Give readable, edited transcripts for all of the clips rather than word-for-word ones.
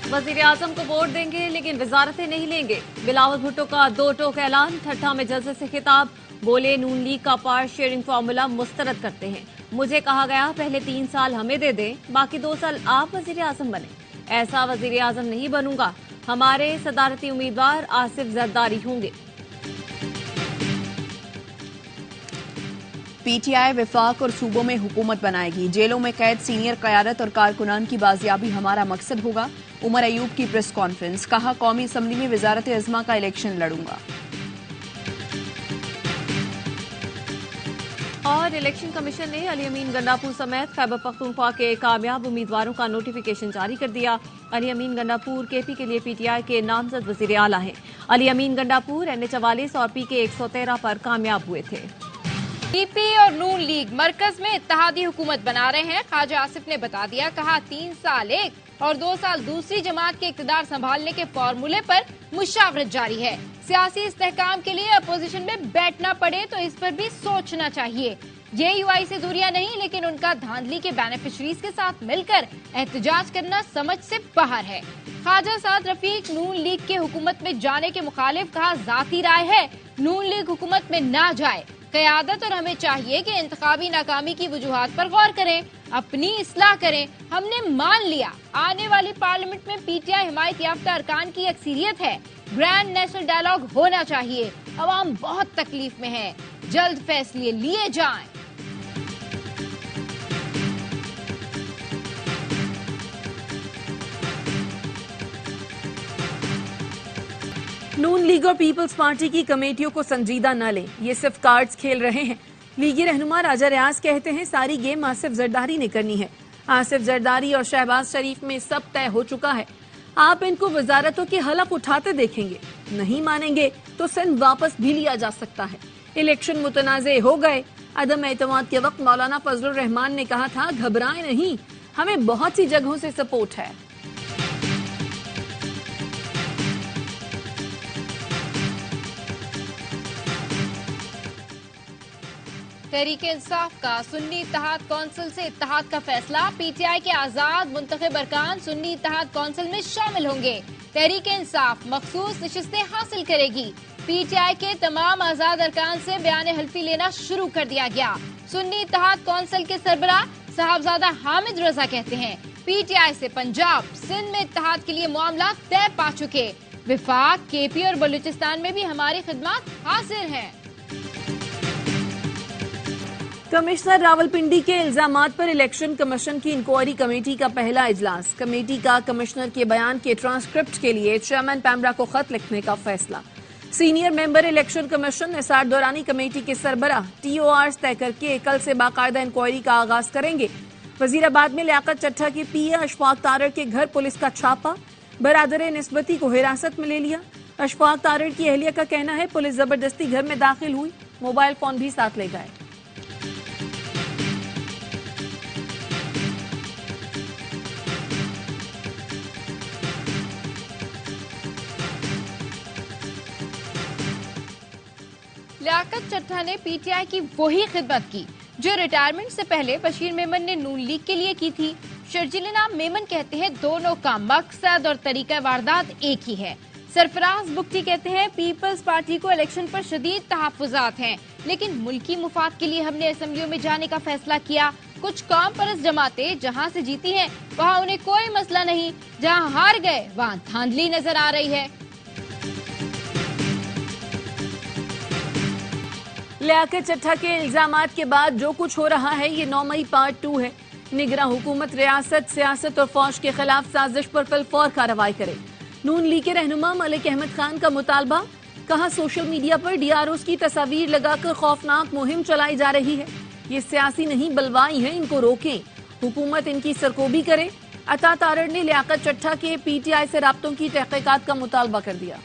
वजीर आजम को वोट देंगे लेकिन वजारतें नहीं लेंगे। बिलावल भुट्टो का दो टोक ऐलान। ठट्ठा में जलसे से खिताब। बोले नून लीग का पावर शेयरिंग फार्मूला मुस्तरद करते हैं। मुझे कहा गया पहले 3 साल हमें दे दें, बाकी 2 साल आप वजीर आजम बने। ऐसा वजीर आजम नहीं बनूंगा। हमारे सदारती उम्मीदवार आसिफ जरदारी होंगे। पीटीआई विफाक और सूबों में हुकूमत बनाएगी। जेलों में कैद सीनियर क़यादत और कारकुनान की बाजियाबी हमारा मकसद होगा। उमर अयूब की प्रेस कॉन्फ्रेंस। कहा कौमी असम्बली में वजारत अज़मा का इलेक्शन लड़ूंगा। और इलेक्शन कमीशन ने अली अमीन गंडापुर समेत खैबर पख्तूनख्वा के कामयाब उम्मीदवारों का नोटिफिकेशन जारी कर दिया। अली अमीन गंडापुर केपी के लिए पीटीआई के नामजद वजीर आला हैं। अली अमीन गंडापुर NH-44 और PK 113 पर कामयाब हुए थे। पीपी और नून लीग मरकज में इत्तेहादी हुकूमत बना रहे हैं। ख्वाजा आसिफ ने बता दिया। कहा 3 साल एक और 2 साल दूसरी जमात के इक़्तिदार संभालने के फॉर्मूले पर मुशावरत जारी है। सियासी इस्तेहकाम के लिए अपोजिशन में बैठना पड़े तो इस पर भी सोचना चाहिए। JUI से दूरियां नहीं, लेकिन उनका धांधली के बेनिफिशरीज के साथ मिलकर एहतजाज करना समझ से बाहर है। ख्वाजा साद रफीक नून लीग के हुकूमत में जाने के मुखालिफ। कहा जाती राय है नून लीग हुकूमत में ना जाए। क़यादत और हमें चाहिए कि इंतखाबी नाकामी की वजूहात पर गौर करें, अपनी इस्लाह करें। हमने मान लिया आने वाली पार्लियामेंट में PTI हिमायत याफ्ता अरकान की अक्सरियत है। ग्रैंड नेशनल डायलॉग होना चाहिए। अवाम बहुत तकलीफ में है, जल्द फैसले लिए जाएं। नून लीग और पीपल्स पार्टी की कमेटियों को संजीदा न लें, ये सिर्फ कार्ड्स खेल रहे हैं। लीगी रहनुमा राजा रियाज कहते हैं सारी गेम आसिफ जरदारी ने करनी है। आसिफ जरदारी और शहबाज शरीफ में सब तय हो चुका है। आप इनको वजारतों के हलफ उठाते देखेंगे। नहीं मानेंगे तो सिंध वापस भी लिया जा सकता है। इलेक्शन मुतनाज़े हो गए। अदम एतमाद के वक्त मौलाना फजलुर रहमान ने कहा था घबराएं नहीं, हमें बहुत सी जगहों से सपोर्ट है। तहरीक इंसाफ का सुन्नी इत्तेहाद कौंसिल से इत्तेहाद का फैसला। PTI के आजाद मुंतखब अरकान सुन्नी इत्तेहाद कौंसिल में शामिल होंगे। तहरीक इंसाफ मखसूस नशिस्तें हासिल करेगी। PTI के तमाम आजाद अरकान से बयान हल्फी लेना शुरू कर दिया गया। सुन्नी इत्तेहाद कौंसिल के सरबराह साहबजादा हामिद रजा कहते हैं PTI से पंजाब सिंध में इत्तेहाद के लिए मामला तय पा चुके। विफाक KP और बलूचिस्तान में भी हमारी खिदमत हाजिर हैं। कमिश्नर रावलपिंडी के इल्जामात पर इलेक्शन कमीशन की इंक्वायरी कमेटी का पहला इजलास। कमेटी का कमिश्नर के बयान के ट्रांसक्रिप्ट के लिए चेयरमैन पैमरा को खत लिखने का फैसला। Senior member election commission SR Durrani committee के सरबराह TORs तय करके कल से बाकायदा इंक्वायरी का आगाज करेंगे। वजीराबाद में लियाकत चट्ठा के PA अशफाक तारड़ के घर पुलिस का छापा। बरादर निस्बती को हिरासत में ले लिया। अशफाक तारड़ की अहलिया का कहना है पुलिस जबरदस्ती घर में दाखिल हुई, मोबाइल फोन भी साथ ले गए। लियाकत चट्ठा ने PTI की वही खिदमत की जो रिटायरमेंट से पहले बशीर मेमन ने नून लीग के लिए की थी। शर्जील नाम मेमन कहते हैं दोनों का मकसद और तरीका वारदात एक ही है। सरफराज बुख्ती कहते हैं पीपल्स पार्टी को इलेक्शन पर शदीद तहफ्फुज़ात हैं, लेकिन मुल्की मुफाद के लिए हमने असेंबलियों में जाने का फैसला किया। कुछ काम परस्त जमातें जहां से जीती हैं वहां उन्हें कोई मसला नहीं, जहां हार गए वहां धांधली नजर आ रही है। लियाकत चट्ठा के इल्जामात के बाद जो कुछ हो रहा है ये 9 मई पार्ट 2 है। निगरां हुकूमत रियासत, सियासत और फौज के खिलाफ साजिश पर कल फौर कार्रवाई करे। नून लीग के रहनुमा मलिक अहमद खान का मुतालबा। कहा सोशल मीडिया पर DROs की तस्वीर लगाकर खौफनाक मुहिम चलाई जा रही है। ये सियासी नहीं बलवाई है, इनको रोकें। हुकूमत इनकी सरकोबी करे। अता तारड़ ने लियाकत चट्ठा के PTI से राब्तों की तहकीकात का मुतालबा कर दिया।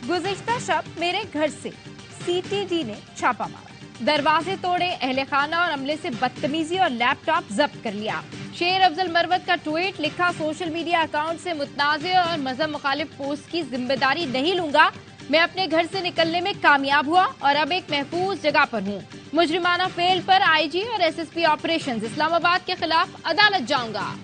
गुज़िश्ता शब मेरे घर से CTD ने छापा मारा, दरवाजे तोड़े, अहले खाना और अमले से बदतमीजी और लैपटॉप जब्त कर लिया। शेर अफजल मरवत का ट्वीट लिखा सोशल मीडिया अकाउंट से मुतनाज़े और मजहब मुखालिफ पोस्ट की जिम्मेदारी नहीं लूंगा। मैं अपने घर से निकलने में कामयाब हुआ और अब एक महफूज जगह पर हूँ। मुजरिमाना फेल पर आईजी और एसएसपी ऑपरेशंस इस्लामाबाद के खिलाफ अदालत जाऊंगा।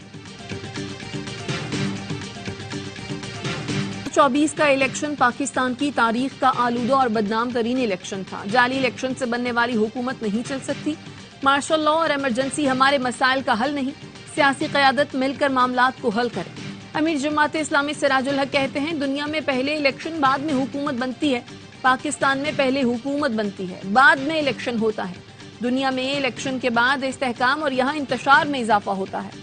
24 का इलेक्शन पाकिस्तान की तारीख का आलूदा और बदनाम तरीन इलेक्शन था। जाली इलेक्शन से बनने वाली हुकूमत नहीं चल सकती। मार्शल लॉ और इमरजेंसी हमारे मसाइल का हल नहीं। सियासी क़यादत मिलकर मामलात को हल करे। अमीर जमात इस्लामी सिराजुल हक कहते हैं, दुनिया में पहले इलेक्शन बाद में हुकूमत बनती है, पाकिस्तान में पहले हुकूमत बनती है बाद में इलेक्शन होता है। दुनिया में इलेक्शन के बाद इस्तेहकाम और यहाँ इंतशार में इजाफा होता है।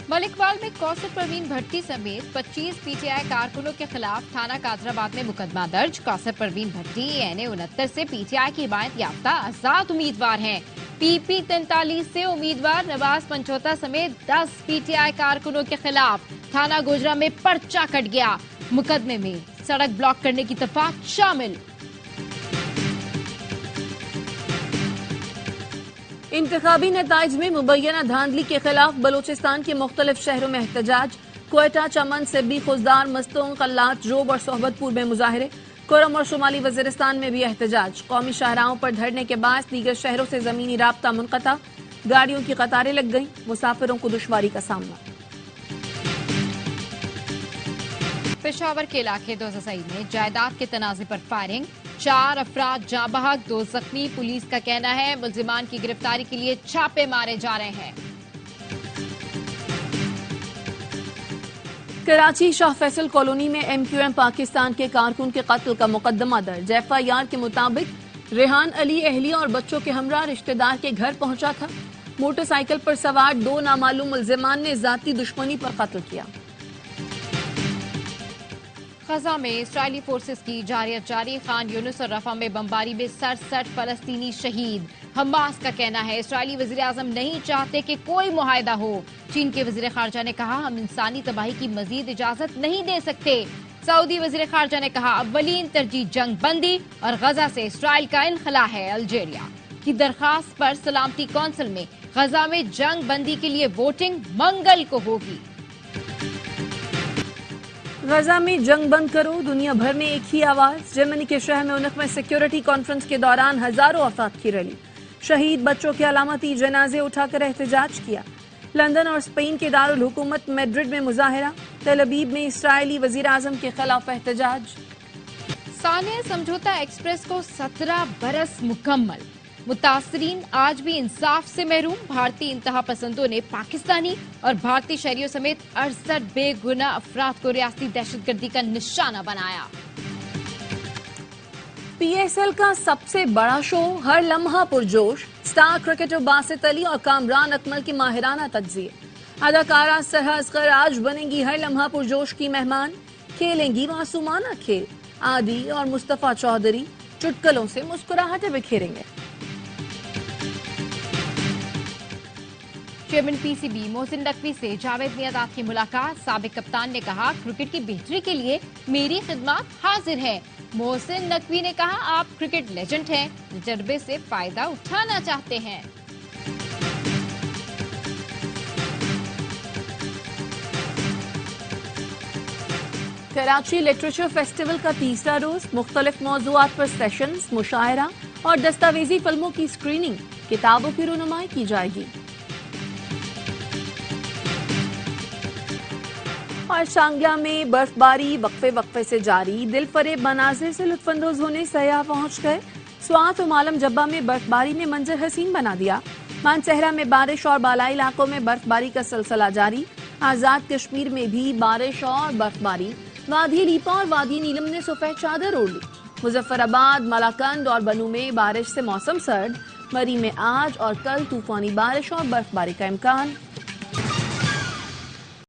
मलिकवाल में कौसर परवीन भट्टी समेत 25 पीटीआई कारकुनों के खिलाफ थाना कादराबाद में मुकदमा दर्ज। कौसर परवीन भट्टी एनए 69 से पीटीआई की हिमायत याफ्ता आजाद उम्मीदवार हैं। पीपी 43 से उम्मीदवार नवाज पंचोता समेत 10 पीटीआई कारकुनों के खिलाफ थाना गोजरा में पर्चा कट गया। मुकदमे में सड़क ब्लॉक करने की दफात शामिल। इंतखाबी नताइज में मुबैना धांधली के खिलाफ बलूचिस्तान के मुख्तलिफ शहरों में एहतजाज। क्वेटा, चमन, सिब्बी, खुजदार, मस्तूंग, कल्लात, जोब और सोहबतपुर में मुजाहरे। कोरम और शुमाली वजीरिस्तान में भी एहतजाज। कौमी शाहराहों पर धरने के बाद दीगर शहरों से जमीनी राब्ता मुनक़ता। गाड़ियों की कतारें लग गईं, मुसाफिरों को दुश्वारी का सामना। पेशावर के इलाके दोज़ई में जायदाद के तनाज़े पर फायरिंग। 4 अफराद जाँ बहक, 2 जख्मी। पुलिस का कहना है मुल्जिमान की गिरफ्तारी के लिए छापे मारे जा रहे हैं। कराची शाह फैसल कॉलोनी में एमक्यूएम पाकिस्तान के कारकुन के कत्ल का मुकदमा दर्ज। एफआईआर के मुताबिक रेहान अली अहलिया और बच्चों के हमरा रिश्तेदार के घर पहुंचा था। मोटरसाइकिल पर सवार 2 नामालूम मुल्जिमान ने जाती दुश्मनी पर कत्ल किया। गजा में इस्राइली फोर्सेस की जारियत जारी। खान यूनुस और रफा में बमबारी में 67 फलस्तीनी शहीद। हमास का कहना है इस्राइली वजीर आजम नहीं चाहते कि कोई मुआहदा हो। चीन के वजीर खारजा ने कहा, हम इंसानी तबाही की मजीद इजाजत नहीं दे सकते। सऊदी वजीर खारजा ने कहा, अव्वलीन तरजीह जंग बंदी और गजा से इस्राइल का इनखला है। अल्जेरिया की दरखास्त पर सलामती कौंसिल में गजा में जंग बंदी के लिए वोटिंग मंगल को होगी। गजा में जंग बंद करो, दुनिया भर में एक ही आवाज। जर्मनी के शहर म्यूनिख में सिक्योरिटी कॉन्फ्रेंस के दौरान हजारों अफराद की रैली। शहीद बच्चों के अलामती जनाजे उठाकर एहतजाज किया। लंदन और स्पेन के दारुल हुकूमत मैड्रिड में मुजाहरा। तेल अवीव में इस्राइली वजीर आजम के खिलाफ एहतजाज। सानिया समझौता एक्सप्रेस को 17 बरस मुकम्मल। मुतासरीन आज भी इंसाफ से महरूम। भारतीय इंतहा पसंदों ने पाकिस्तानी और भारतीय शहरियों समेत 68 बेगुनाह अफराद को रियासती दहशतगर्दी का निशाना बनाया। पीएसएल का सबसे बड़ा शो, हर लम्हा पुरजोश। स्टार क्रिकेटर बासित अली और कामरान अकमल के माहिराना तज्जिए। अदाकारा सरहा असगर आज बनेंगी हर लम्हा पुरजोश की मेहमान। खेलेंगी मासूमाना खेल। आदि और मुस्तफा चौधरी चुटकलों से मुस्कुराहटें बिखेरेंगे। चेयरमैन पीसीबी मोहसिन नकवी से जावेद मियादाद की मुलाकात। साबिक कप्तान ने कहा, क्रिकेट की बेहतरी के लिए मेरी खिदमत हाजिर है। मोहसिन नकवी ने कहा, आप क्रिकेट लेजेंड हैं, तजर्बे से फायदा उठाना चाहते हैं। कराची लिटरेचर फेस्टिवल का तीसरा रोज। मुख्तलिफ मौज़ूआत पर सेशंस, मुशायरा और दस्तावेजी फिल्मों की स्क्रीनिंग। किताबों की रुनुमाई की जाएगी। और शांगला में बर्फबारी वक्फे वक्फे से जारी। दिल फरेब मनाजिर से लुत्फानंदोज होने सयाह पहुंच गए। स्वात और मालम जब्बा में बर्फबारी ने मंजर हसीन बना दिया। मानसहरा में बारिश और बालाई इलाकों में बर्फबारी का सिलसिला जारी। आजाद कश्मीर में भी बारिश और बर्फबारी। वादी लीपा और वादी नीलम ने सफेद चादर ओढ़ ली। मुजफ्फराबाद, मलाकंद और बनू में बारिश से मौसम सर्द। मरी में आज और कल तूफानी बारिश और बर्फबारी का इम्कान।